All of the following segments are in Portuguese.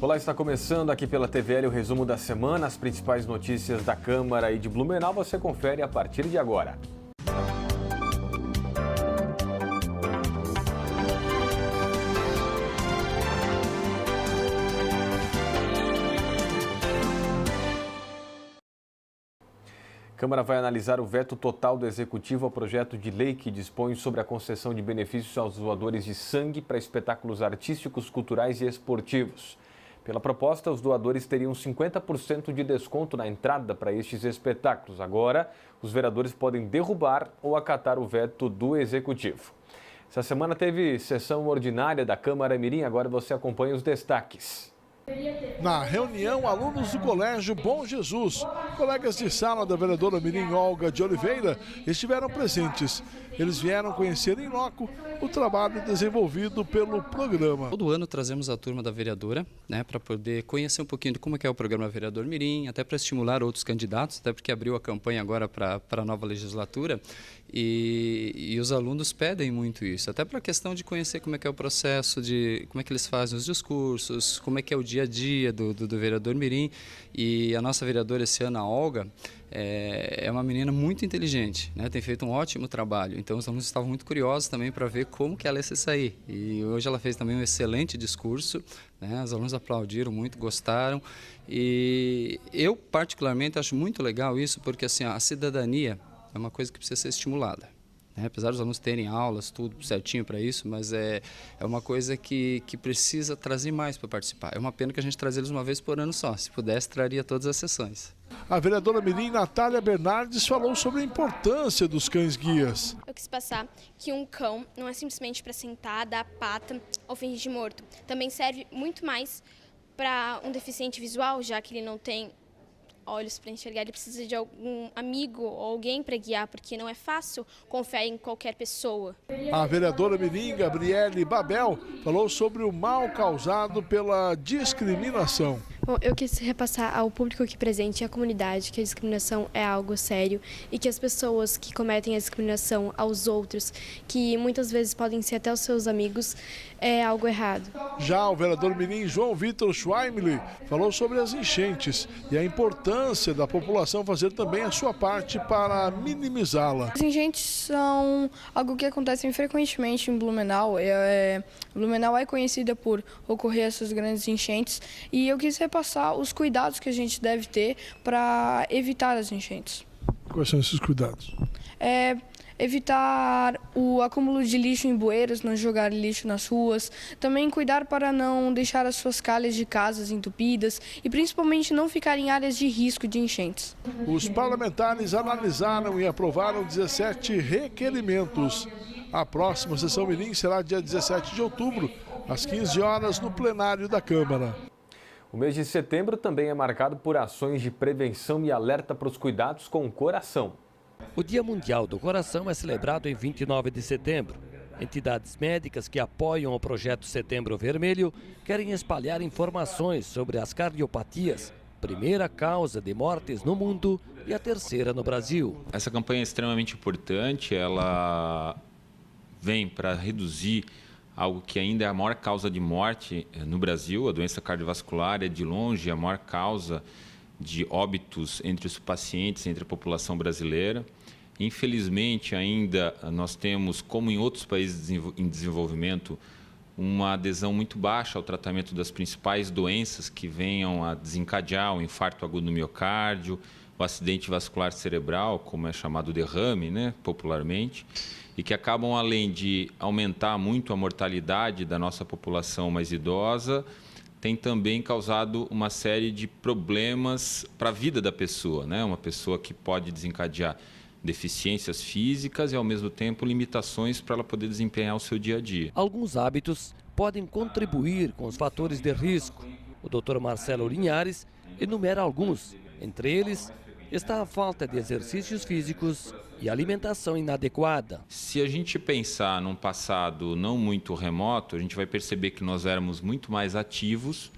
Olá, está começando aqui pela TVL o resumo da semana. As principais notícias da Câmara e de Blumenau você confere a partir de agora. A Câmara vai analisar o veto total do Executivo ao projeto de lei que dispõe sobre a concessão de benefícios aos doadores de sangue para espetáculos artísticos, culturais e esportivos. Pela proposta, os doadores teriam 50% de desconto na entrada para estes espetáculos. Agora, os vereadores podem derrubar ou acatar o veto do Executivo. Essa semana teve sessão ordinária da Câmara Mirim, agora você acompanha os destaques. Na reunião, alunos do Colégio Bom Jesus, colegas de sala da vereadora Mirim Olga de Oliveira, estiveram presentes. Eles vieram conhecer em loco o trabalho desenvolvido pelo programa. Todo ano trazemos a turma da vereadora, para poder conhecer um pouquinho de como é o programa Vereador Mirim, até para estimular outros candidatos, até porque abriu a campanha agora para a nova legislatura. E os alunos pedem muito isso, até para a questão de conhecer como é o processo, de como é que eles fazem os discursos, como é que é o dia a dia do vereador Mirim. E a nossa vereadora esse ano, a Olga, é uma menina muito inteligente, tem feito um ótimo trabalho. Então os alunos estavam muito curiosos também para ver como que ela ia se sair. E hoje ela fez também um excelente discurso, os alunos aplaudiram muito, gostaram. E eu particularmente acho muito legal isso, porque assim, a cidadania é uma coisa que precisa ser estimulada. Apesar dos alunos terem aulas, tudo certinho para isso, mas é uma coisa que precisa trazer mais para participar. É uma pena que a gente traz eles uma vez por ano só. Se pudesse, traria todas as sessões. A vereadora Mirim, Natália Bernardes, falou sobre a importância dos cães-guias. Eu quis passar que um cão não é simplesmente para sentar, dar pata ou fingir de morto. Também serve muito mais para um deficiente visual, já que ele não tem olhos para enxergar, ele precisa de algum amigo ou alguém para guiar, porque não é fácil confiar em qualquer pessoa. A vereadora Mirim, Gabriele Babel, falou sobre o mal causado pela discriminação. Bom, eu quis repassar ao público aqui presente e à comunidade que a discriminação é algo sério e que as pessoas que cometem a discriminação aos outros, que muitas vezes podem ser até os seus amigos, é algo errado. Já o vereador Mirim, João Vitor Schweimli, falou sobre as enchentes e a importância da população fazer também a sua parte para minimizá-la. As enchentes são algo que acontece frequentemente em Blumenau. Blumenau é conhecida por ocorrer essas grandes enchentes e eu quis repassar os cuidados que a gente deve ter para evitar as enchentes. Quais são esses cuidados? Evitar o acúmulo de lixo em bueiros, não jogar lixo nas ruas, também cuidar para não deixar as suas calhas de casas entupidas e principalmente não ficar em áreas de risco de enchentes. Os parlamentares analisaram e aprovaram 17 requerimentos. A próxima sessão Mirim será dia 17 de outubro, às 15 horas, no plenário da Câmara. O mês de setembro também é marcado por ações de prevenção e alerta para os cuidados com o coração. O Dia Mundial do Coração é celebrado em 29 de setembro. Entidades médicas que apoiam o projeto Setembro Vermelho querem espalhar informações sobre as cardiopatias, primeira causa de mortes no mundo e a terceira no Brasil. Essa campanha é extremamente importante, ela vem para reduzir algo que ainda é a maior causa de morte no Brasil. A doença cardiovascular é de longe a maior causa de óbitos entre os pacientes, entre a população brasileira. Infelizmente, ainda nós temos, como em outros países em desenvolvimento, uma adesão muito baixa ao tratamento das principais doenças que venham a desencadear o infarto agudo no miocárdio, o acidente vascular cerebral, como é chamado derrame, popularmente, e que acabam, além de aumentar muito a mortalidade da nossa população mais idosa, tem também causado uma série de problemas para a vida da pessoa, Uma pessoa que pode desencadear deficiências físicas e, ao mesmo tempo, limitações para ela poder desempenhar o seu dia a dia. Alguns hábitos podem contribuir com os fatores de risco. O Dr. Marcelo Linhares enumera alguns. Entre eles está a falta de exercícios físicos e alimentação inadequada. Se a gente pensar num passado não muito remoto, a gente vai perceber que nós éramos muito mais ativos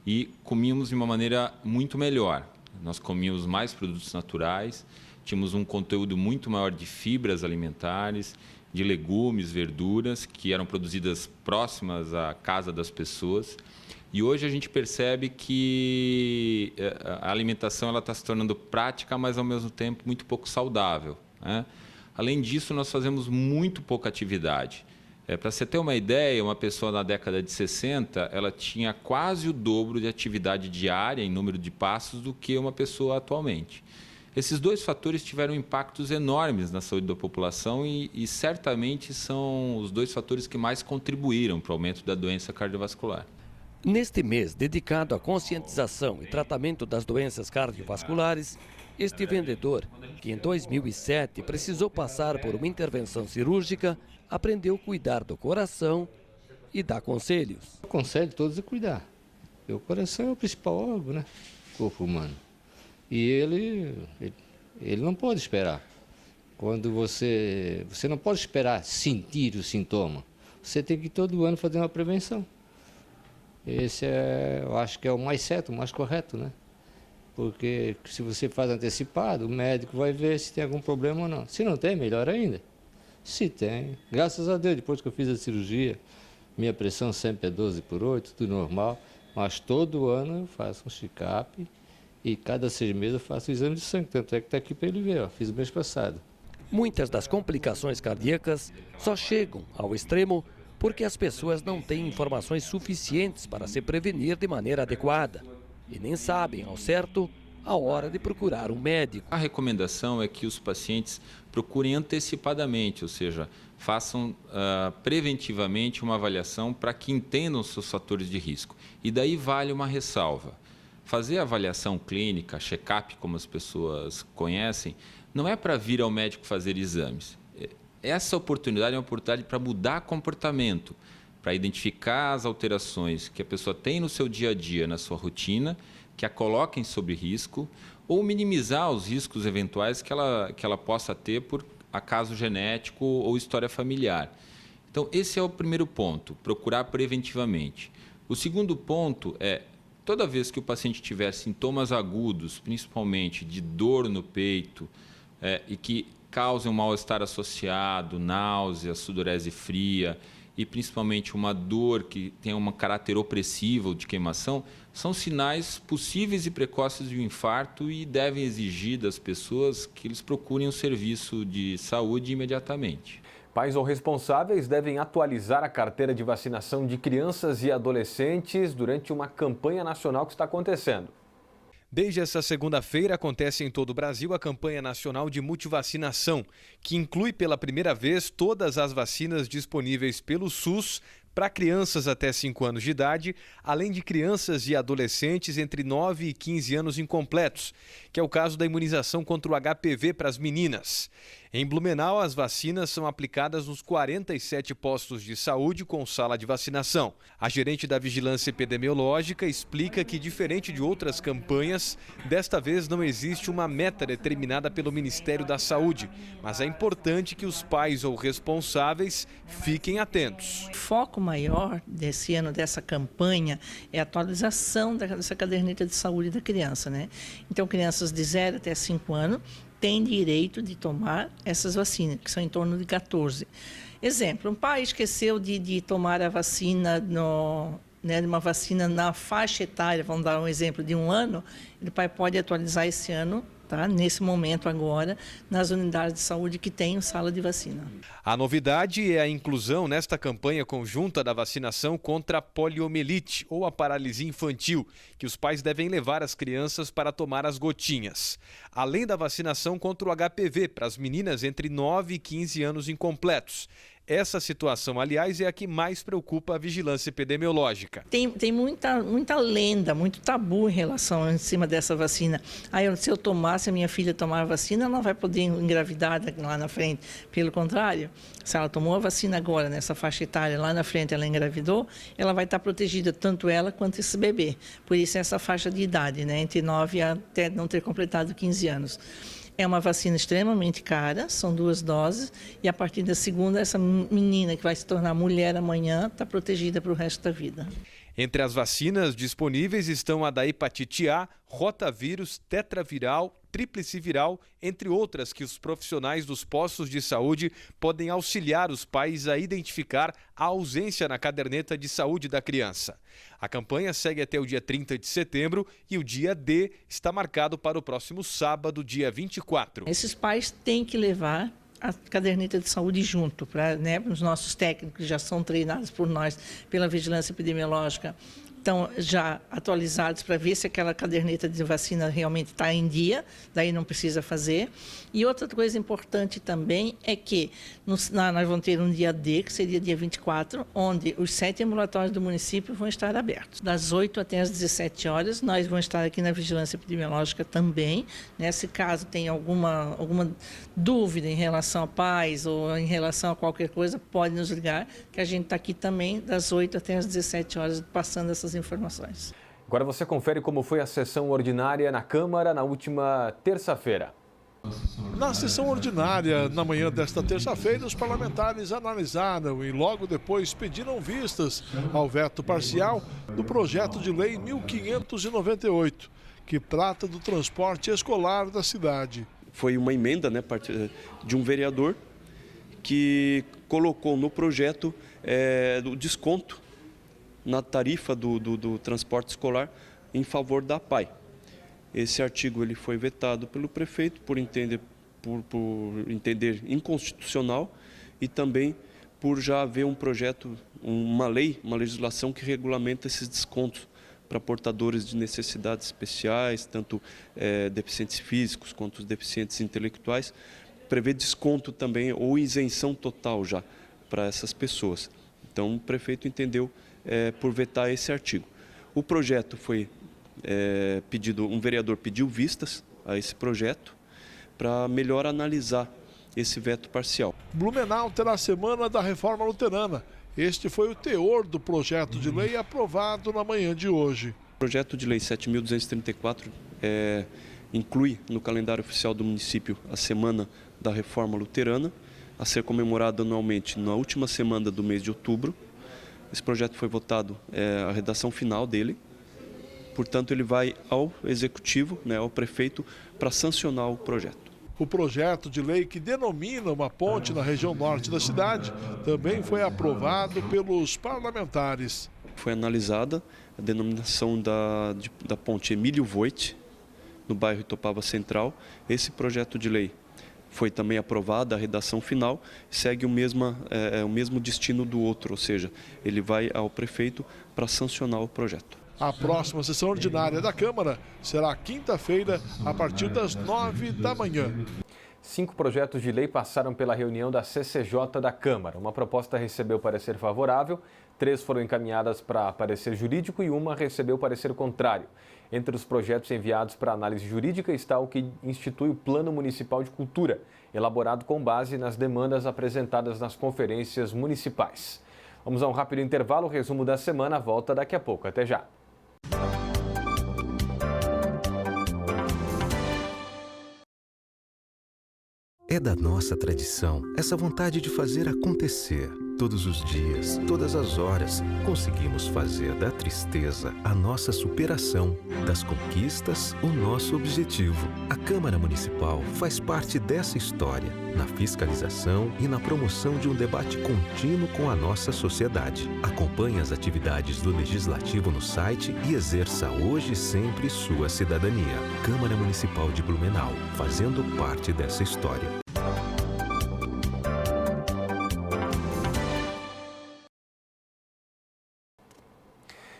e comíamos de uma maneira muito melhor. Nós comíamos mais produtos naturais, tínhamos um conteúdo muito maior de fibras alimentares, de legumes, verduras, que eram produzidas próximas à casa das pessoas. E hoje a gente percebe que a alimentação está se tornando prática, mas ao mesmo tempo muito pouco saudável, né? Além disso, nós fazemos muito pouca atividade. Para você ter uma ideia, uma pessoa na década de 60, ela tinha quase o dobro de atividade diária em número de passos do que uma pessoa atualmente. Esses dois fatores tiveram impactos enormes na saúde da população e certamente são os dois fatores que mais contribuíram para o aumento da doença cardiovascular. Neste mês dedicado à conscientização e tratamento das doenças cardiovasculares, este vendedor, que em 2007 precisou passar por uma intervenção cirúrgica, aprendeu a cuidar do coração e dá conselhos. Eu aconselho todos a cuidar. O coração é o principal órgão, né, do corpo humano. E ele não pode esperar. Quando você não pode esperar sentir o sintoma. Você tem que todo ano fazer uma prevenção. Esse eu acho que é o mais certo, o mais correto, né? Porque se você faz antecipado, o médico vai ver se tem algum problema ou não. Se não tem, melhor ainda. Se tem, graças a Deus, depois que eu fiz a cirurgia, minha pressão sempre é 12/8, tudo normal, mas todo ano eu faço um check-up e cada 6 meses eu faço o exame de sangue, tanto é que está aqui para ele ver, ó, fiz o mês passado. Muitas das complicações cardíacas só chegam ao extremo porque as pessoas não têm informações suficientes para se prevenir de maneira adequada e nem sabem ao certo a hora de procurar um médico. A recomendação é que os pacientes procurem antecipadamente, ou seja, façam preventivamente uma avaliação para que entendam os seus fatores de risco. E daí vale uma ressalva. Fazer a avaliação clínica, check-up, como as pessoas conhecem, não é para vir ao médico fazer exames. Essa oportunidade é uma oportunidade para mudar comportamento, para identificar as alterações que a pessoa tem no seu dia a dia, na sua rotina, que a coloquem sob risco, ou minimizar os riscos eventuais que ela possa ter por acaso genético ou história familiar. Então, esse é o primeiro ponto, procurar preventivamente. O segundo ponto é, toda vez que o paciente tiver sintomas agudos, principalmente de dor no peito, e que causem um mal-estar associado, náusea, sudorese fria, e principalmente uma dor que tenha um caráter opressivo ou de queimação, são sinais possíveis e precoces de um infarto e devem exigir das pessoas que eles procurem um serviço de saúde imediatamente. Pais ou responsáveis devem atualizar a carteira de vacinação de crianças e adolescentes durante uma campanha nacional que está acontecendo. Desde essa segunda-feira acontece em todo o Brasil a campanha nacional de multivacinação, que inclui pela primeira vez todas as vacinas disponíveis pelo SUS para crianças até 5 anos de idade, além de crianças e adolescentes entre 9 e 15 anos incompletos, que é o caso da imunização contra o HPV para as meninas. Em Blumenau, as vacinas são aplicadas nos 47 postos de saúde com sala de vacinação. A gerente da Vigilância Epidemiológica explica que, diferente de outras campanhas, desta vez não existe uma meta determinada pelo Ministério da Saúde, mas é importante que os pais ou responsáveis fiquem atentos. O foco maior desse ano, dessa campanha, é a atualização dessa caderneta de saúde da criança, né? Então, crianças de 0 até 5 anos têm direito de tomar essas vacinas, que são em torno de 14. Exemplo, um pai esqueceu de tomar a vacina, uma vacina na faixa etária, vamos dar um exemplo, de 1 ano, o pai pode atualizar esse ano, tá? Nesse momento agora, nas unidades de saúde que têm sala de vacina. A novidade é a inclusão nesta campanha conjunta da vacinação contra a poliomielite ou a paralisia infantil, que os pais devem levar as crianças para tomar as gotinhas. Além da vacinação contra o HPV para as meninas entre 9 e 15 anos incompletos. Essa situação, aliás, é a que mais preocupa a vigilância epidemiológica. Tem muita lenda, muito tabu em relação em cima dessa vacina. Se eu tomasse, a minha filha tomar a vacina, ela não vai poder engravidar lá na frente. Pelo contrário, se ela tomou a vacina agora, nessa faixa etária, lá na frente ela engravidou, ela vai estar protegida, tanto ela quanto esse bebê. Por isso essa faixa de idade, né, entre 9 até não ter completado 15 anos. É uma vacina extremamente cara, são 2 doses, e a partir da segunda, essa menina que vai se tornar mulher amanhã está protegida para o resto da vida. Entre as vacinas disponíveis estão a da hepatite A, rotavírus, tetraviral, tríplice viral, entre outras que os profissionais dos postos de saúde podem auxiliar os pais a identificar a ausência na caderneta de saúde da criança. A campanha segue até o dia 30 de setembro e o dia D está marcado para o próximo sábado, dia 24. Esses pais têm que levar a caderneta de saúde junto, para, né, os nossos técnicos que já são treinados por nós pela vigilância epidemiológica, estão já atualizados para ver se aquela caderneta de vacina realmente está em dia, daí não precisa fazer. E outra coisa importante também é que nós vamos ter um dia D, que seria dia 24, onde os 7 ambulatórios do município vão estar abertos. Das 8 até as 17 horas, nós vamos estar aqui na vigilância epidemiológica também. Né? Se caso tem alguma dúvida em relação a pais ou em relação a qualquer coisa, pode nos ligar, que a gente está aqui também das 8 até as 17 horas, passando essas informações. Agora você confere como foi a sessão ordinária na Câmara na última terça-feira. Na sessão ordinária, na manhã desta terça-feira, os parlamentares analisaram e logo depois pediram vistas ao veto parcial do projeto de lei 1598, que trata do transporte escolar da cidade. Foi uma emenda, né, de um vereador que colocou no projeto o desconto na tarifa do transporte escolar em favor da APAE. Esse artigo ele foi vetado pelo prefeito por entender inconstitucional e também por já haver um projeto, uma legislação que regulamenta esses descontos para portadores de necessidades especiais, tanto deficientes físicos quanto os deficientes intelectuais, prevê desconto também ou isenção total já para essas pessoas. Então o prefeito entendeu por vetar esse artigo. O projeto foi pedido, um vereador pediu vistas a esse projeto para melhor analisar esse veto parcial. Blumenau terá a semana da reforma luterana. Este foi o teor do projeto de lei aprovado na manhã de hoje. O projeto de lei 7.234 inclui no calendário oficial do município a semana da reforma luterana, a ser comemorada anualmente na última semana do mês de outubro. Esse projeto foi votado, a redação final dele. Portanto, ele vai ao executivo, né, ao prefeito, para sancionar o projeto. O projeto de lei que denomina uma ponte na região norte da cidade também foi aprovado pelos parlamentares. Foi analisada a denominação da ponte Emílio Voit, no bairro Itopava Central. Esse projeto de lei foi também aprovado, a redação final segue o mesmo destino do outro, ou seja, ele vai ao prefeito para sancionar o projeto. A próxima sessão ordinária da Câmara será quinta-feira, a partir das 9 da manhã. 5 projetos de lei passaram pela reunião da CCJ da Câmara. Uma proposta recebeu parecer favorável, 3 foram encaminhadas para parecer jurídico e uma recebeu parecer contrário. Entre os projetos enviados para análise jurídica está o que institui o Plano Municipal de Cultura, elaborado com base nas demandas apresentadas nas conferências municipais. Vamos a um rápido intervalo, o resumo da semana volta daqui a pouco. Até já! É da nossa tradição essa vontade de fazer acontecer. Todos os dias, todas as horas, conseguimos fazer da tristeza a nossa superação, das conquistas o nosso objetivo. A Câmara Municipal faz parte dessa história, na fiscalização e na promoção de um debate contínuo com a nossa sociedade. Acompanhe as atividades do Legislativo no site e exerça hoje e sempre sua cidadania. Câmara Municipal de Blumenau, fazendo parte dessa história.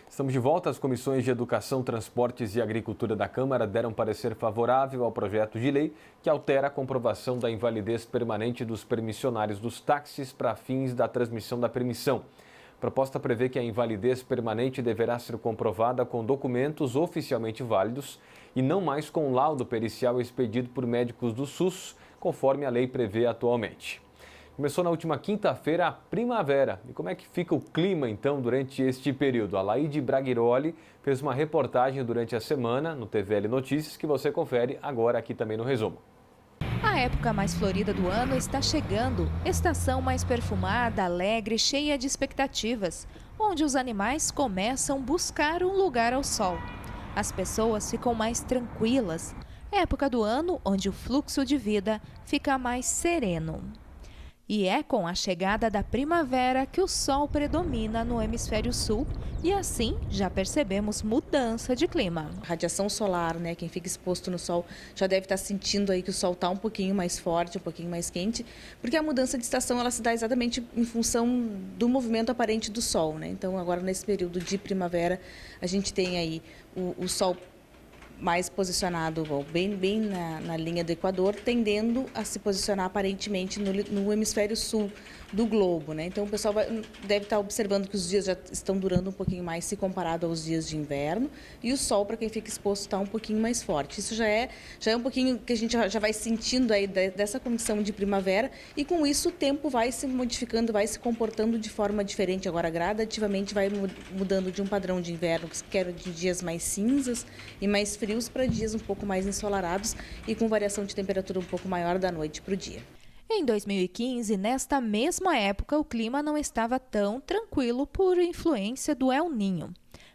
Estamos de volta. As comissões de Educação, Transportes e Agricultura da Câmara deram parecer favorável ao projeto de lei que altera a comprovação da invalidez permanente dos permissionários dos táxis para fins da transmissão da permissão. A proposta prevê que a invalidez permanente deverá ser comprovada com documentos oficialmente válidos e não mais com laudo pericial expedido por médicos do SUS, conforme a lei prevê atualmente. Começou na última quinta-feira a primavera. E como é que fica o clima, então, durante este período? A Laide Braghiroli fez uma reportagem durante a semana no TVL Notícias que você confere agora aqui também no resumo. A época mais florida do ano está chegando. Estação mais perfumada, alegre, cheia de expectativas. onde os animais começam a buscar um lugar ao sol. As pessoas ficam mais tranquilas. É época do ano onde o fluxo de vida fica mais sereno. E é com a chegada da primavera que o sol predomina no hemisfério sul e assim já percebemos mudança de clima. Radiação solar, né? Quem fica exposto no sol já deve estar sentindo aí que o sol está um pouquinho mais forte, um pouquinho mais quente, porque a mudança de estação ela se dá exatamente em função do movimento aparente do sol, né? Então agora nesse período de primavera a gente tem aí o sol mais posicionado bem na linha do Equador, tendendo a se posicionar aparentemente no hemisfério sul do globo, né? Então o pessoal deve estar observando que os dias já estão durando um pouquinho mais se comparado aos dias de inverno e o sol, para quem fica exposto, está um pouquinho mais forte. Isso já é um pouquinho que a gente já vai sentindo aí dessa condição de primavera e com isso o tempo vai se modificando, vai se comportando de forma diferente. Agora gradativamente vai mudando de um padrão de inverno, que era de dias mais cinzas e mais frios para dias um pouco mais ensolarados e com variação de temperatura um pouco maior da noite para o dia. Em 2015, nesta mesma época, o clima não estava tão tranquilo por influência do El Niño.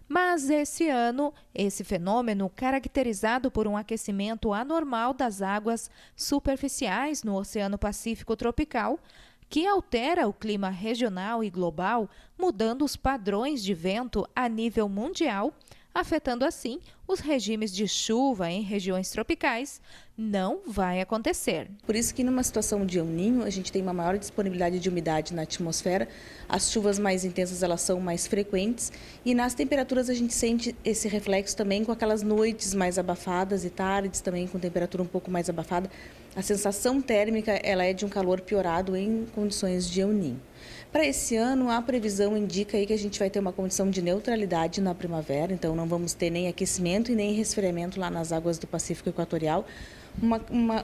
Mas esse ano, esse fenômeno, caracterizado por um aquecimento anormal das águas superficiais no Oceano Pacífico tropical, que altera o clima regional e global, mudando os padrões de vento a nível mundial, afetando assim os regimes de chuva em regiões tropicais, não vai acontecer. Por isso que numa situação de El Niño, a gente tem uma maior disponibilidade de umidade na atmosfera, as chuvas mais intensas elas são mais frequentes e nas temperaturas a gente sente esse reflexo também com aquelas noites mais abafadas e tardes também com temperatura um pouco mais abafada. A sensação térmica ela é de um calor piorado em condições de El Niño. Para esse ano, a previsão indica aí que a gente vai ter uma condição de neutralidade na primavera, então não vamos ter nem aquecimento e nem resfriamento lá nas águas do Pacífico Equatorial.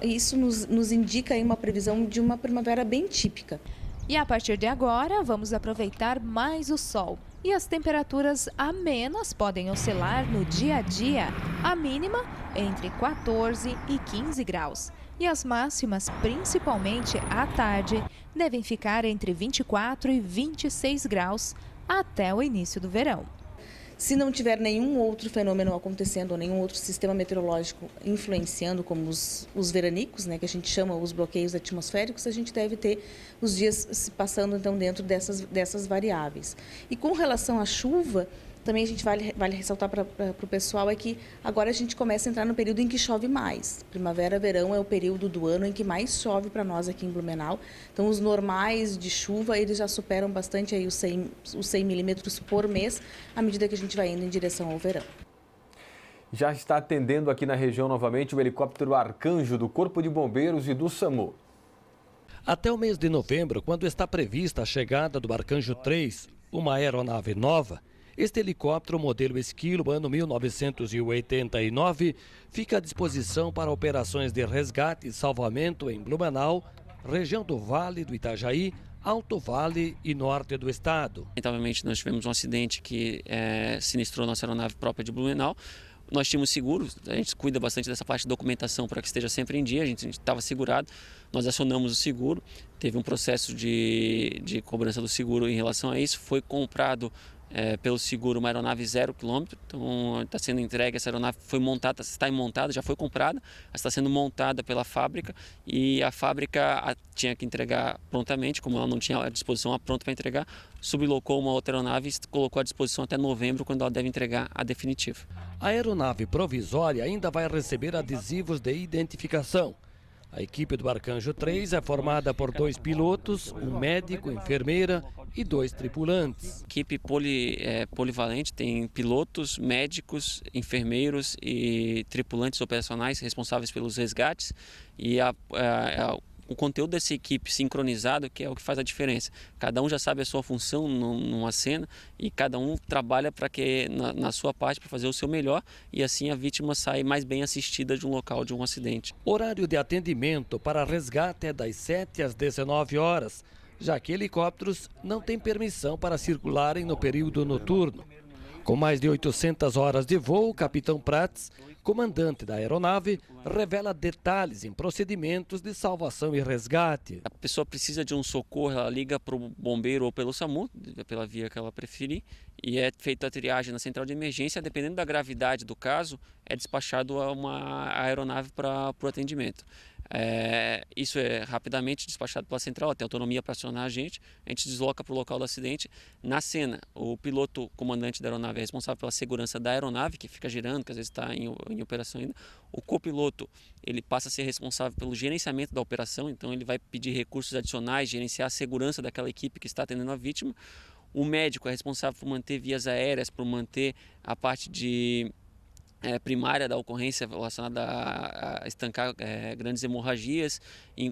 Isso nos indica aí uma previsão de uma primavera bem típica. E a partir de agora, vamos aproveitar mais o sol. E as temperaturas amenas podem oscilar no dia a dia, a mínima entre 14 e 15 graus. E as máximas, principalmente à tarde, devem ficar entre 24 e 26 graus até o início do verão. Se não tiver nenhum outro fenômeno acontecendo ou nenhum outro sistema meteorológico influenciando, como os veranicos, né, que a gente chama os bloqueios atmosféricos, a gente deve ter os dias se passando então dentro dessas variáveis. E com relação à chuva, também a gente vale ressaltar para o pessoal é que agora a gente começa a entrar no período em que chove mais. Primavera, verão é o período do ano em que mais chove para nós aqui em Blumenau. Então os normais de chuva eles já superam bastante aí os 100 milímetros por mês à medida que a gente vai indo em direção ao verão. Já está atendendo aqui na região novamente o helicóptero Arcanjo do Corpo de Bombeiros e do SAMU. Até o mês de novembro, quando está prevista a chegada do Arcanjo 3, uma aeronave nova, este helicóptero modelo Esquilo, ano 1989, fica à disposição para operações de resgate e salvamento em Blumenau, região do Vale do Itajaí, Alto Vale e norte do estado. Lamentavelmente, nós tivemos um acidente que sinistrou nossa aeronave própria de Blumenau. Nós tínhamos seguro, a gente cuida bastante dessa parte de documentação para que esteja sempre em dia, a gente estava segurado, nós acionamos o seguro, teve um processo de cobrança do seguro em relação a isso, foi comprado pelo seguro uma aeronave 0 km, então está sendo entregue, essa aeronave foi montada, está montada, já foi comprada, está sendo montada pela fábrica e a fábrica tinha que entregar prontamente, como ela não tinha à disposição pronta para entregar, sublocou uma outra aeronave e colocou à disposição até novembro, quando ela deve entregar a definitiva. A aeronave provisória ainda vai receber adesivos de identificação. A equipe do Arcanjo 3 é formada por 2 pilotos, um médico, enfermeira e 2 tripulantes. A equipe polivalente tem pilotos, médicos, enfermeiros e tripulantes operacionais responsáveis pelos resgates e o conteúdo dessa equipe sincronizado que é o que faz a diferença. Cada um já sabe a sua função numa cena e cada um trabalha para que na sua parte para fazer o seu melhor e assim a vítima sai mais bem assistida de um local de um acidente. Horário de atendimento para resgate é das 7 às 19 horas, já que helicópteros não têm permissão para circularem no período noturno. Com mais de 800 horas de voo, o capitão Prats, comandante da aeronave, revela detalhes em procedimentos de salvação e resgate. A pessoa precisa de um socorro, ela liga para o bombeiro ou pelo SAMU, pela via que ela preferir, e é feita a triagem na central de emergência. Dependendo da gravidade do caso, é despachado a uma aeronave para o atendimento. Isso é rapidamente despachado pela central, tem autonomia para acionar a gente desloca para o local do acidente. Na cena, o piloto comandante da aeronave é responsável pela segurança da aeronave, que fica girando, que às vezes está em operação ainda. O copiloto, ele passa a ser responsável pelo gerenciamento da operação, então ele vai pedir recursos adicionais, gerenciar a segurança daquela equipe que está atendendo a vítima. O médico é responsável por manter vias aéreas, por manter a parte de primária da ocorrência relacionada a estancar grandes hemorragias.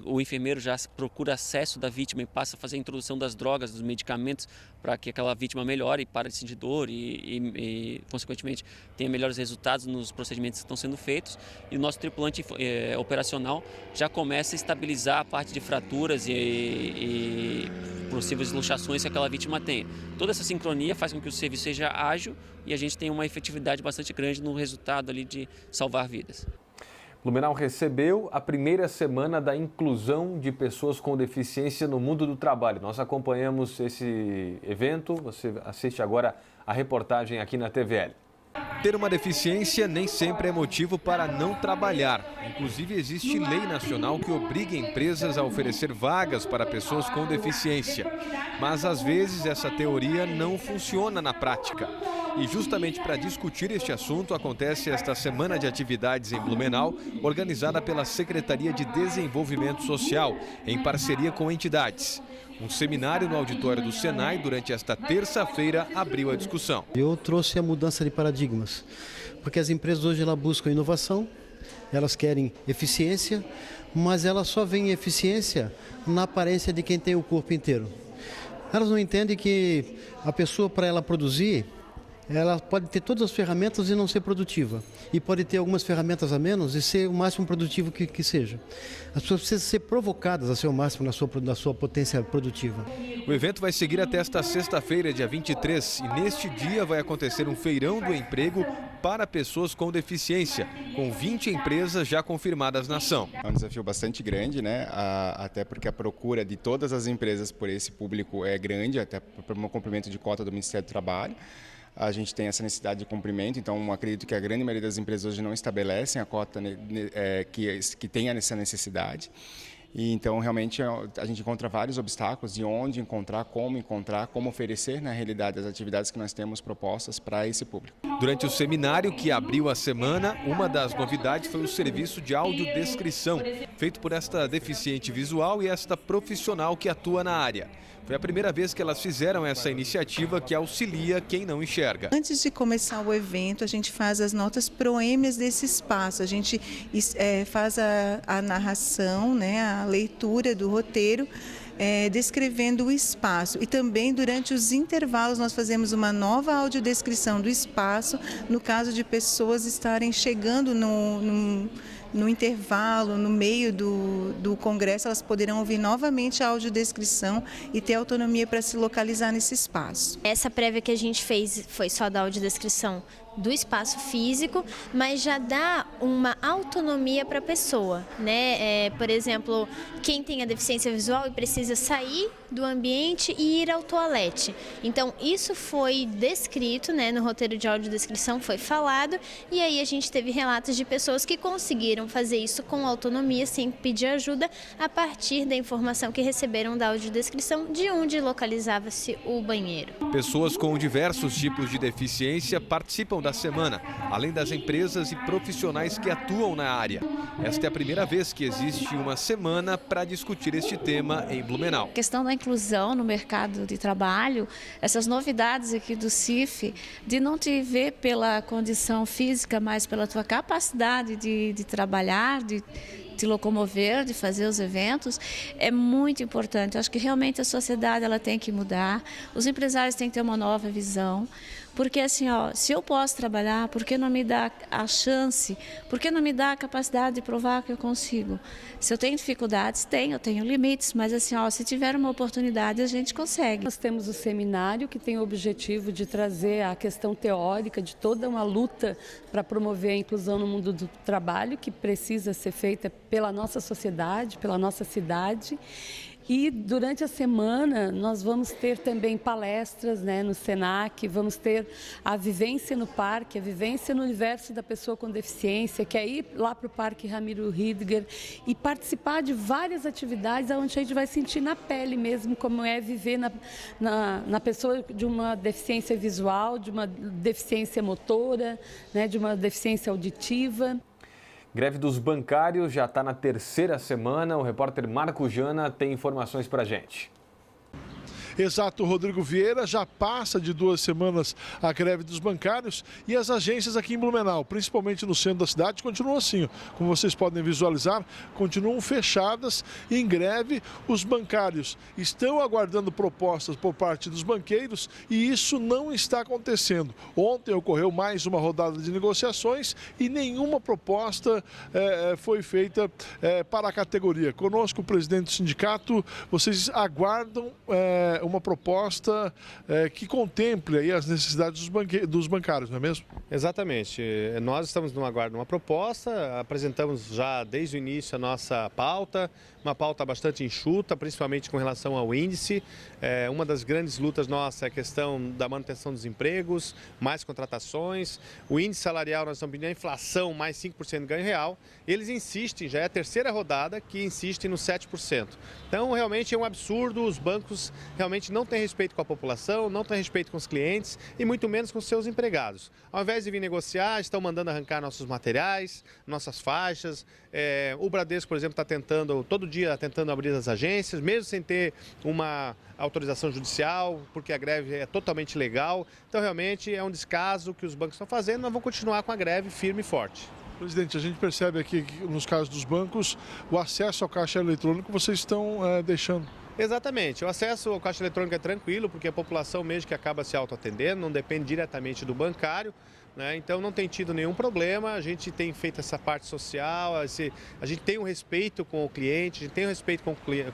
O enfermeiro já procura acesso da vítima e passa a fazer a introdução das drogas, dos medicamentos, para que aquela vítima melhore e pare de sentir dor e consequentemente, tenha melhores resultados nos procedimentos que estão sendo feitos. E o nosso tripulante operacional já começa a estabilizar a parte de fraturas e possíveis luxações que aquela vítima tem. Toda essa sincronia faz com que o serviço seja ágil e a gente tenha uma efetividade bastante grande no resultado ali de salvar vidas. Blumenau recebeu a primeira semana da inclusão de pessoas com deficiência no mundo do trabalho. Nós acompanhamos esse evento, você assiste agora a reportagem aqui na TVL. Ter uma deficiência nem sempre é motivo para não trabalhar. Inclusive, existe lei nacional que obriga empresas a oferecer vagas para pessoas com deficiência. Mas, às vezes, essa teoria não funciona na prática. E justamente para discutir este assunto, acontece esta semana de atividades em Blumenau, organizada pela Secretaria de Desenvolvimento Social, em parceria com entidades. Um seminário no auditório do Senai, durante esta terça-feira, abriu a discussão. Eu trouxe a mudança de paradigmas, porque as empresas hoje buscam inovação, elas querem eficiência, mas elas só veem eficiência na aparência de quem tem o corpo inteiro. Elas não entendem que a pessoa, para ela produzir, ela pode ter todas as ferramentas e não ser produtiva. E pode ter algumas ferramentas a menos e ser o máximo produtivo que seja. As pessoas precisam ser provocadas a ser o máximo na sua potência produtiva. O evento vai seguir até esta sexta-feira, dia 23, e neste dia vai acontecer um feirão do emprego para pessoas com deficiência, com 20 empresas já confirmadas na ação. É um desafio bastante grande, né? Até porque a procura de todas as empresas por esse público é grande, até por um cumprimento de cota do Ministério do Trabalho. A gente tem essa necessidade de cumprimento, então acredito que a grande maioria das empresas hoje não estabelecem a cota que tenha essa necessidade. E então, realmente, a gente encontra vários obstáculos de onde encontrar, como oferecer, na realidade, as atividades que nós temos propostas para esse público. Durante o seminário que abriu a semana, uma das novidades foi o serviço de audiodescrição, feito por esta deficiente visual e esta profissional que atua na área. Foi a primeira vez que elas fizeram essa iniciativa que auxilia quem não enxerga. Antes de começar o evento, a gente faz as notas proêmias desse espaço. A gente faz a narração, né, a leitura do roteiro, descrevendo o espaço. E também, durante os intervalos, nós fazemos uma nova audiodescrição do espaço, no caso de pessoas estarem chegando no intervalo, no meio do congresso, elas poderão ouvir novamente a audiodescrição e ter autonomia para se localizar nesse espaço. Essa prévia que a gente fez foi só da audiodescrição do espaço físico, mas já dá uma autonomia para a pessoa, né? Por exemplo, quem tem a deficiência visual e precisa sair do ambiente e ir ao toalete. Então, isso foi descrito, né, no roteiro de audiodescrição, foi falado, e aí a gente teve relatos de pessoas que conseguiram fazer isso com autonomia, sem pedir ajuda, a partir da informação que receberam da audiodescrição de onde localizava-se o banheiro. Pessoas com diversos tipos de deficiência participam da semana, além das empresas e profissionais que atuam na área. Esta é a primeira vez que existe uma semana para discutir este tema em Blumenau. A questão da inclusão no mercado de trabalho, essas novidades aqui do CIF, de não te ver pela condição física, mas pela tua capacidade de trabalhar, de locomover, de fazer os eventos, é muito importante. Eu acho que realmente a sociedade ela tem que mudar, os empresários têm que ter uma nova visão, porque assim, se eu posso trabalhar, por que não me dá a chance, por que não me dá a capacidade de provar que eu consigo? Se eu tenho dificuldades, eu tenho limites, mas assim, se tiver uma oportunidade, a gente consegue. Nós temos o seminário que tem o objetivo de trazer a questão teórica de toda uma luta para promover a inclusão no mundo do trabalho, que precisa ser feita pela nossa sociedade, pela nossa cidade. E durante a semana nós vamos ter também palestras, no Senac, vamos ter a vivência no parque, a vivência no universo da pessoa com deficiência, que é ir lá para o Parque Ramiro Ridger e participar de várias atividades onde a gente vai sentir na pele mesmo como é viver na pessoa de uma deficiência visual, de uma deficiência motora, de uma deficiência auditiva. Greve dos bancários já está na 3ª semana. O repórter Marco Jana tem informações para a gente. Exato, Rodrigo Vieira, já passa de 2 semanas a greve dos bancários e as agências aqui em Blumenau, principalmente no centro da cidade, continuam assim. Como vocês podem visualizar, continuam fechadas e em greve. Os bancários estão aguardando propostas por parte dos banqueiros e isso não está acontecendo. Ontem ocorreu mais uma rodada de negociações e nenhuma proposta foi feita para a categoria. Conosco o presidente do sindicato, vocês aguardam uma proposta que contemple aí as necessidades dos bancários, não é mesmo? Exatamente. Nós estamos no aguardo de uma proposta, apresentamos já desde o início a nossa pauta, uma pauta bastante enxuta, principalmente com relação ao índice. Uma das grandes lutas nossas é a questão da manutenção dos empregos, mais contratações. O índice salarial, nós estamos pedindo a inflação mais 5% de ganho real. Eles insistem, já é a 3ª rodada que insistem no 7%. Então, realmente é um absurdo, os bancos realmente não têm respeito com a população, não têm respeito com os clientes e muito menos com os seus empregados. Ao invés de vir negociar, estão mandando arrancar nossos materiais, nossas faixas. O Bradesco, por exemplo, está todo dia tentando abrir as agências, mesmo sem ter uma autorização judicial, porque a greve é totalmente legal. Então, realmente, é um descaso que os bancos estão fazendo, nós vamos continuar com a greve firme e forte. Presidente, a gente percebe aqui que nos casos dos bancos, o acesso ao caixa eletrônico vocês estão deixando. Exatamente, o acesso ao caixa eletrônico é tranquilo, porque a população mesmo que acaba se autoatendendo, não depende diretamente do bancário. Então não tem tido nenhum problema, a gente tem feito essa parte social, a gente tem um respeito com o cliente, a gente tem um respeito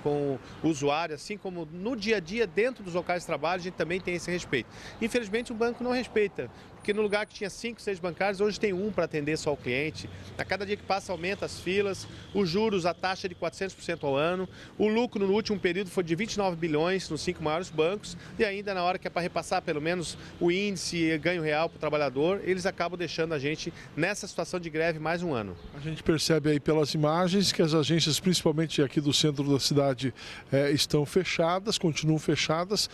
com o usuário, assim como no dia a dia dentro dos locais de trabalho a gente também tem esse respeito. Infelizmente o banco não respeita, porque no lugar que tinha 5, 6 bancários, hoje tem um para atender só o cliente. A cada dia que passa aumenta as filas, os juros, a taxa de 400% ao ano, o lucro no último período foi de 29 bilhões nos 5 maiores bancos e ainda na hora que é para repassar pelo menos o índice e ganho real para o trabalhador, eles acabam deixando a gente nessa situação de greve mais um ano. A gente percebe aí pelas imagens que as agências, principalmente aqui do centro da cidade, estão fechadas, continuam fechadas.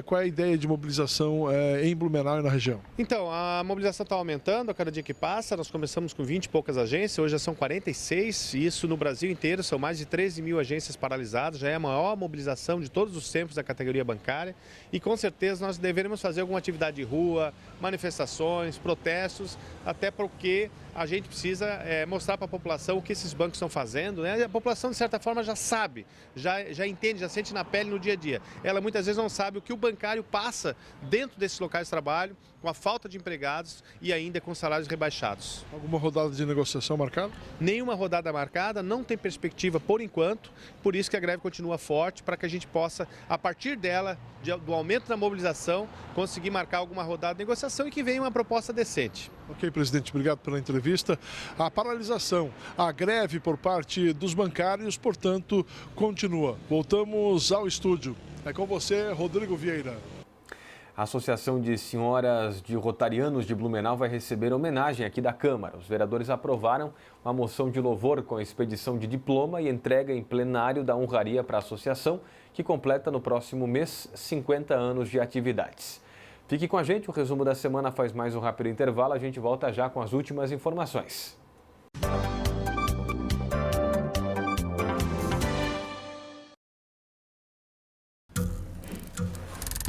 Qual é a ideia de mobilização em Blumenau e na região? Então, a mobilização está aumentando a cada dia que passa. Nós começamos com 20 e poucas agências, hoje já são 46, e isso no Brasil inteiro, são mais de 13 mil agências paralisadas, já é a maior mobilização de todos os tempos da categoria bancária e com certeza nós deveremos fazer alguma atividade de rua, manifestações, protestos, até porque a gente precisa mostrar para a população o que esses bancos estão fazendo. A população, de certa forma, já sabe, já entende, já sente na pele no dia a dia. Ela muitas vezes não sabe o que o bancário passa dentro desses locais de trabalho, com a falta de empregados e ainda com salários rebaixados. Alguma rodada de negociação marcada? Nenhuma rodada marcada, não tem perspectiva por enquanto, por isso que a greve continua forte, para que a gente possa, a partir dela, do aumento da mobilização, conseguir marcar alguma rodada de negociação e que venha uma proposta decente. Ok, presidente, obrigado pela entrevista. A paralisação, a greve por parte dos bancários, portanto, continua. Voltamos ao estúdio. É com você, Rodrigo Vieira. A Associação de Senhoras de Rotarianos de Blumenau vai receber homenagem aqui da Câmara. Os vereadores aprovaram uma moção de louvor com expedição de diploma e entrega em plenário da honraria para a associação, que completa no próximo mês 50 anos de atividades. Fique com a gente, o resumo da semana faz mais um rápido intervalo. A gente volta já com as últimas informações.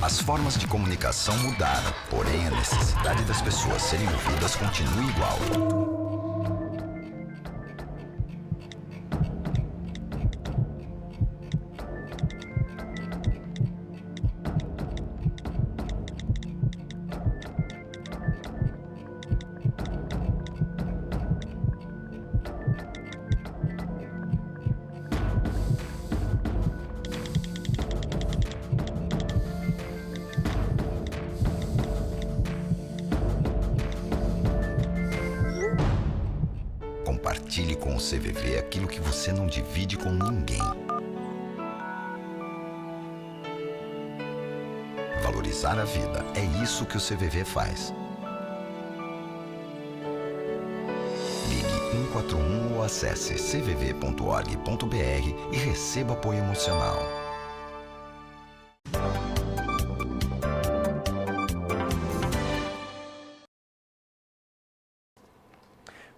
As formas de comunicação mudaram, porém a necessidade das pessoas serem ouvidas continua igual. Compartilhe com o CVV aquilo que você não divide com ninguém. Valorizar a vida, é isso que o CVV faz. Ligue 141 ou acesse cvv.org.br e receba apoio emocional.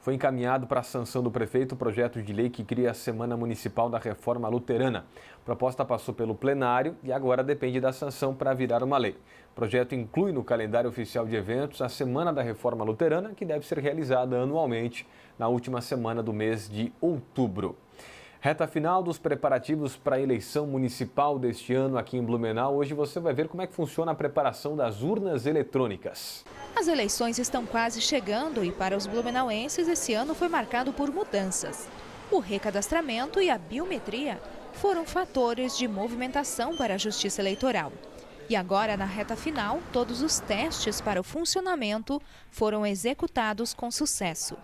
Foi encaminhado para a sanção do prefeito o projeto de lei que cria a Semana Municipal da Reforma Luterana. A proposta passou pelo plenário e agora depende da sanção para virar uma lei. O projeto inclui no calendário oficial de eventos a Semana da Reforma Luterana, que deve ser realizada anualmente na última semana do mês de outubro. Reta final dos preparativos para a eleição municipal deste ano aqui em Blumenau. Hoje você vai ver como é que funciona a preparação das urnas eletrônicas. As eleições estão quase chegando e para os blumenauenses esse ano foi marcado por mudanças. O recadastramento e a biometria foram fatores de movimentação para a Justiça Eleitoral. E agora, na reta final, todos os testes para o funcionamento foram executados com sucesso.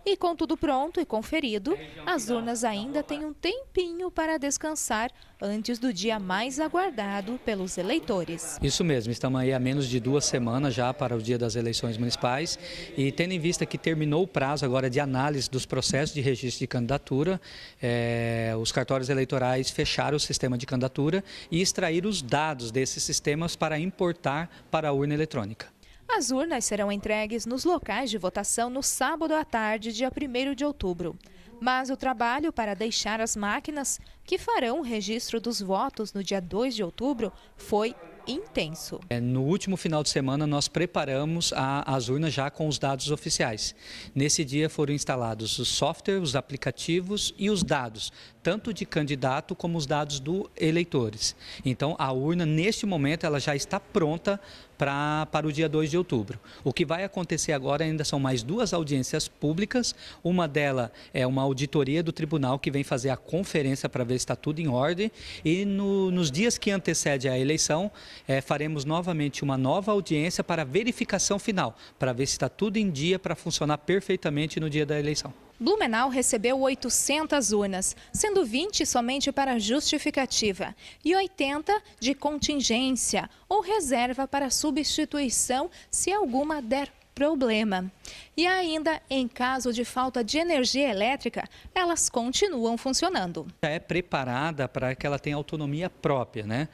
E com tudo pronto e conferido, as urnas ainda têm um tempinho para descansar antes do dia mais aguardado pelos eleitores. Isso mesmo, estamos aí há menos de 2 semanas já para o dia das eleições municipais e tendo em vista que terminou o prazo agora de análise dos processos de registro de candidatura, os cartórios eleitorais fecharam o sistema de candidatura e extraíram os dados desses sistemas para importar para a urna eletrônica. As urnas serão entregues nos locais de votação no sábado à tarde, dia 1º de outubro. Mas o trabalho para deixar as máquinas que farão o registro dos votos no dia 2 de outubro foi intenso. No último final de semana nós preparamos as urnas já com os dados oficiais. Nesse dia foram instalados os softwares, os aplicativos e os dados, tanto de candidato como os dados dos eleitores. Então a urna neste momento ela já está pronta para o dia 2 de outubro. O que vai acontecer agora ainda são mais 2 audiências públicas. Uma delas é uma auditoria do tribunal que vem fazer a conferência para ver se está tudo em ordem. E nos dias que antecedem a eleição, faremos novamente uma nova audiência para verificação final, para ver se está tudo em dia para funcionar perfeitamente no dia da eleição. Blumenau recebeu 800 urnas, sendo 20 somente para justificativa e 80 de contingência ou reserva para substituição se alguma der problema. E ainda, em caso de falta de energia elétrica, elas continuam funcionando. Já é preparada para que ela tenha autonomia própria, né?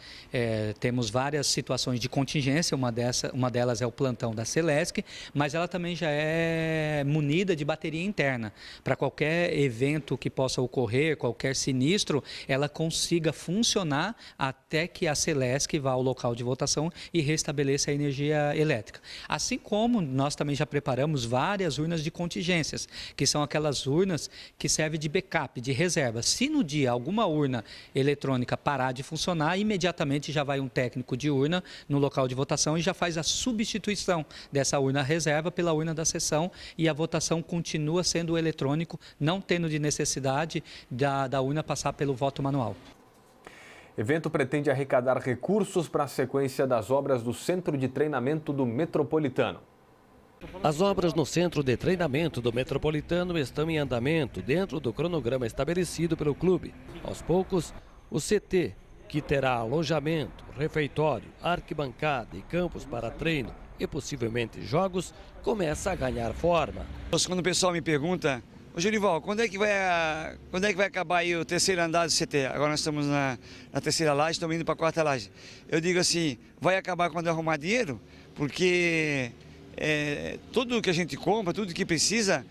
Temos várias situações de contingência, uma delas é o plantão da Celesc, mas ela também já é munida de bateria interna. Para qualquer evento que possa ocorrer, qualquer sinistro, ela consiga funcionar até que a Celesc vá ao local de votação e restabeleça a energia elétrica. Assim como nós também já preparamos várias urnas de contingências, que são aquelas urnas que servem de backup, de reserva. Se no dia alguma urna eletrônica parar de funcionar, imediatamente já vai um técnico de urna no local de votação e já faz a substituição dessa urna reserva pela urna da sessão e a votação continua sendo eletrônico, não tendo de necessidade da urna passar pelo voto manual. Evento pretende arrecadar recursos para a sequência das obras do Centro de Treinamento do Metropolitano. As obras no Centro de Treinamento do Metropolitano estão em andamento dentro do cronograma estabelecido pelo clube. Aos poucos, o CT, que terá alojamento, refeitório, arquibancada e campos para treino e possivelmente jogos, começa a ganhar forma. Quando o pessoal me pergunta, ô Genival, quando é que vai acabar aí o terceiro andar do CT? Agora nós estamos na terceira laje, estamos indo para a 4ª laje. Eu digo assim, vai acabar quando eu arrumar dinheiro, porque tudo que a gente compra, tudo que precisa,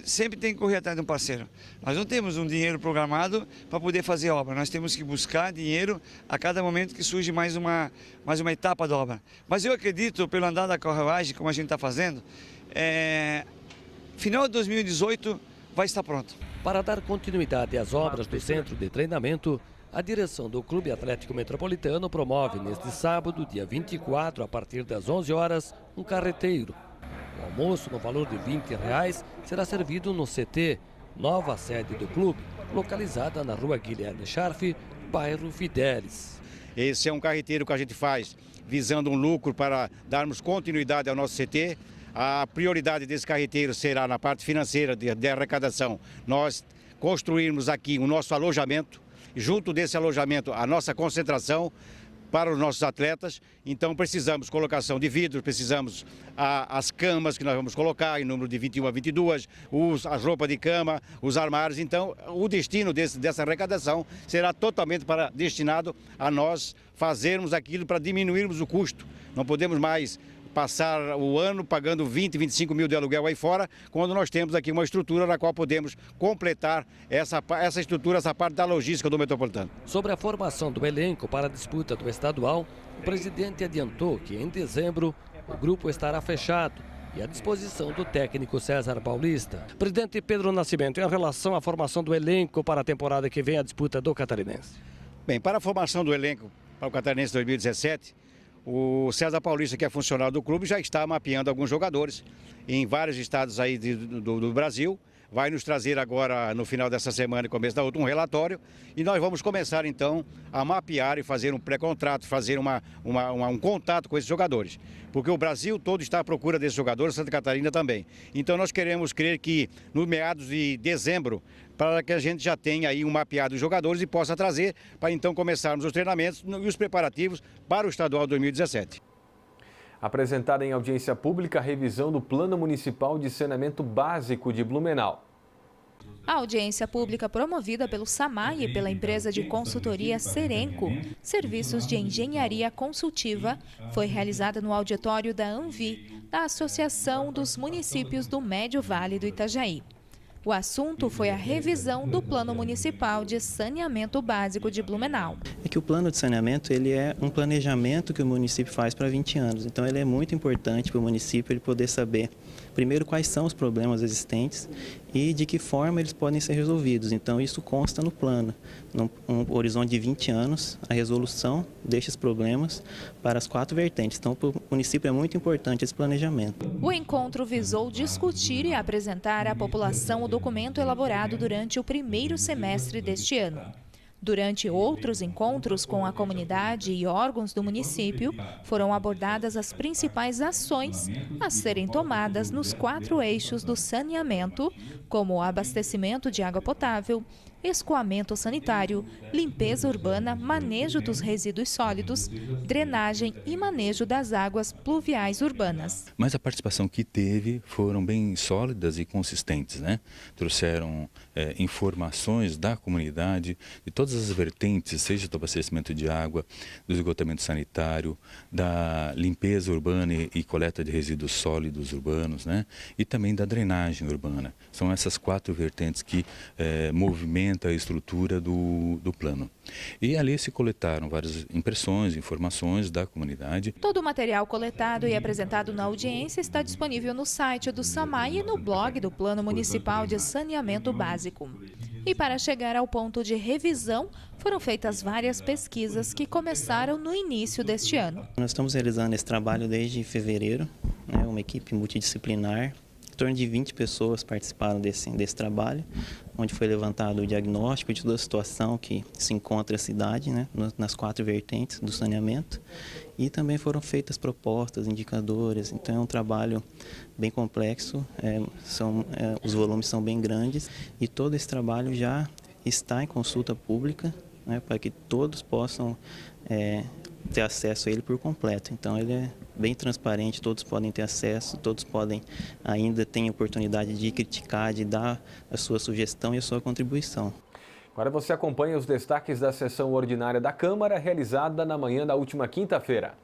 sempre tem que correr atrás de um parceiro. Nós não temos um dinheiro programado para poder fazer obra, nós temos que buscar dinheiro a cada momento que surge mais uma etapa da obra. Mas eu acredito, pelo andar da carruagem, como a gente está fazendo, final de 2018 vai estar pronto. Para dar continuidade às obras do Centro de Treinamento, a direção do Clube Atlético Metropolitano promove neste sábado, dia 24, a partir das 11 horas, um carreteiro. O almoço, no valor de R$20, será servido no CT, nova sede do clube, localizada na rua Guilherme Scharf, bairro Fidelis. Esse é um carreteiro que a gente faz visando um lucro para darmos continuidade ao nosso CT. A prioridade desse carreteiro será na parte financeira de arrecadação. Nós construirmos aqui o nosso alojamento, junto desse alojamento a nossa concentração para os nossos atletas. Então precisamos colocação de vidros, precisamos as camas que nós vamos colocar em número de 21 a 22, as roupas de cama, os armários. Então o destino dessa arrecadação será totalmente destinado a nós fazermos aquilo para diminuirmos o custo. Não podemos mais passar o ano pagando 20, 25 mil de aluguel aí fora, quando nós temos aqui uma estrutura na qual podemos completar essa estrutura, essa parte da logística do Metropolitano. Sobre a formação do elenco para a disputa do estadual, o presidente adiantou que em dezembro o grupo estará fechado e à disposição do técnico César Paulista. Presidente Pedro Nascimento, em relação à formação do elenco para a temporada que vem à disputa do Catarinense. Bem, para a formação do elenco para o Catarinense 2017, o César Paulista, que é funcionário do clube, já está mapeando alguns jogadores em vários estados aí do Brasil. Vai nos trazer agora, no final dessa semana e começo da outra, um relatório. E nós vamos começar, então, a mapear e fazer um pré-contrato, fazer um contato com esses jogadores. Porque o Brasil todo está à procura desses jogadores, Santa Catarina também. Então nós queremos crer que, no meados de dezembro, para que a gente já tenha aí um mapeado dos jogadores e possa trazer para então começarmos os treinamentos e os preparativos para o Estadual 2017. Apresentada em audiência pública a revisão do Plano Municipal de Saneamento Básico de Blumenau. A audiência pública promovida pelo SAMAI e pela empresa de consultoria Serenco, Serviços de Engenharia Consultiva, foi realizada no auditório da ANVI, da Associação dos Municípios do Médio Vale do Itajaí. O assunto foi a revisão do Plano Municipal de Saneamento Básico de Blumenau. É que o plano de saneamento ele é um planejamento que o município faz para 20 anos. Então ele é muito importante para o município ele poder saber, primeiro, quais são os problemas existentes e de que forma eles podem ser resolvidos. Então isso consta no plano, num horizonte de 20 anos, a resolução destes problemas para as 4 vertentes. Então para o município é muito importante esse planejamento. O encontro visou discutir e apresentar à população o documento elaborado durante o primeiro semestre deste ano. Durante outros encontros com a comunidade e órgãos do município, foram abordadas as principais ações a serem tomadas nos 4 eixos do saneamento, como o abastecimento de água potável, escoamento sanitário, limpeza urbana, manejo dos resíduos sólidos, drenagem e manejo das águas pluviais urbanas. Mas a participação que teve foram bem sólidas e consistentes, né? Trouxeram informações da comunidade, de todas as vertentes, seja do abastecimento de água, do esgotamento sanitário, da limpeza urbana e coleta de resíduos sólidos urbanos, né? E também da drenagem urbana. São essas 4 vertentes que movimentam a estrutura do plano. E ali se coletaram várias impressões, informações da comunidade. Todo o material coletado e apresentado na audiência está disponível no site do SAMAI e no blog do Plano Municipal de Saneamento Básico. E para chegar ao ponto de revisão, foram feitas várias pesquisas que começaram no início deste ano. Nós estamos realizando esse trabalho desde fevereiro, né, uma equipe multidisciplinar. Em torno de 20 pessoas participaram desse trabalho, onde foi levantado o diagnóstico de toda a situação que se encontra a cidade, né, nas 4 vertentes do saneamento. E também foram feitas propostas, indicadores. Então é um trabalho bem complexo, os volumes são bem grandes e todo esse trabalho já está em consulta pública, né, para que todos possam ter acesso a ele por completo. Então ele é bem transparente, todos podem ter acesso, todos podem ainda ter a oportunidade de criticar, de dar a sua sugestão e a sua contribuição. Agora você acompanha os destaques da sessão ordinária da Câmara, realizada na manhã da última quinta-feira.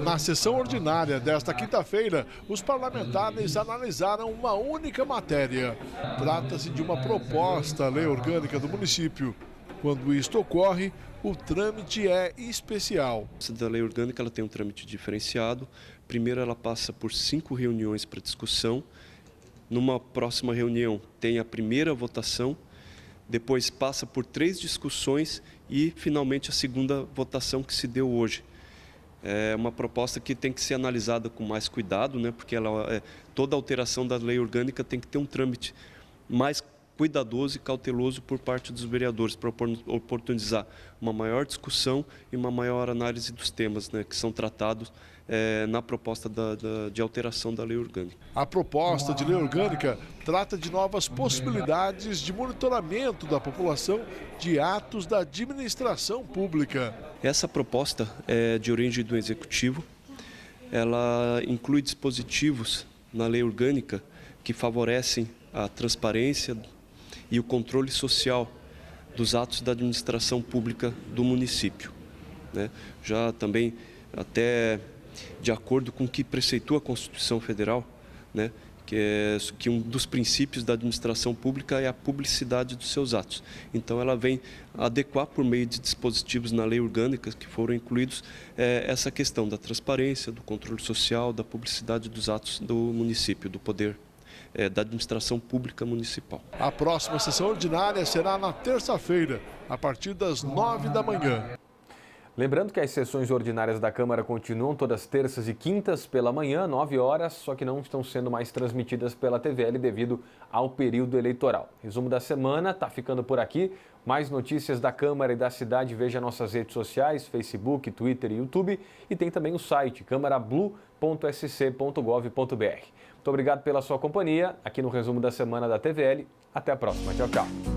Na sessão ordinária desta quinta-feira, os parlamentares analisaram uma única matéria. Trata-se de uma proposta à lei orgânica do município. Quando isto ocorre, o trâmite é especial. A lei orgânica ela tem um trâmite diferenciado. Primeiro ela passa por 5 reuniões para discussão. Numa próxima reunião tem a primeira votação. Depois passa por 3 discussões e finalmente a segunda votação que se deu hoje. É uma proposta que tem que ser analisada com mais cuidado, né? Porque toda alteração da lei orgânica tem que ter um trâmite mais cuidadoso e cauteloso por parte dos vereadores para oportunizar uma maior discussão e uma maior análise dos temas, né, que são tratados na proposta de alteração da lei orgânica. A proposta de lei orgânica trata de novas possibilidades de monitoramento da população de atos da administração pública. Essa proposta é de origem do Executivo. Ela inclui dispositivos na lei orgânica que favorecem a transparência e o controle social dos atos da administração pública do município, né? Já também até de acordo com o que preceitua a Constituição Federal, né? Que um dos princípios da administração pública é a publicidade dos seus atos. Então ela vem adequar por meio de dispositivos na lei orgânica que foram incluídos essa questão da transparência, do controle social, da publicidade dos atos do município, do poder da administração pública municipal. A próxima sessão ordinária será na terça-feira, a partir das 9 da manhã. Lembrando que as sessões ordinárias da Câmara continuam todas terças e quintas pela manhã, 9 horas, só que não estão sendo mais transmitidas pela TVL devido ao período eleitoral. Resumo da semana está ficando por aqui. Mais notícias da Câmara e da cidade, veja nossas redes sociais, Facebook, Twitter e YouTube. E tem também o site camarablu.sc.gov.br. Muito obrigado pela sua companhia aqui no Resumo da Semana da TVL. Até a próxima. Tchau, tchau.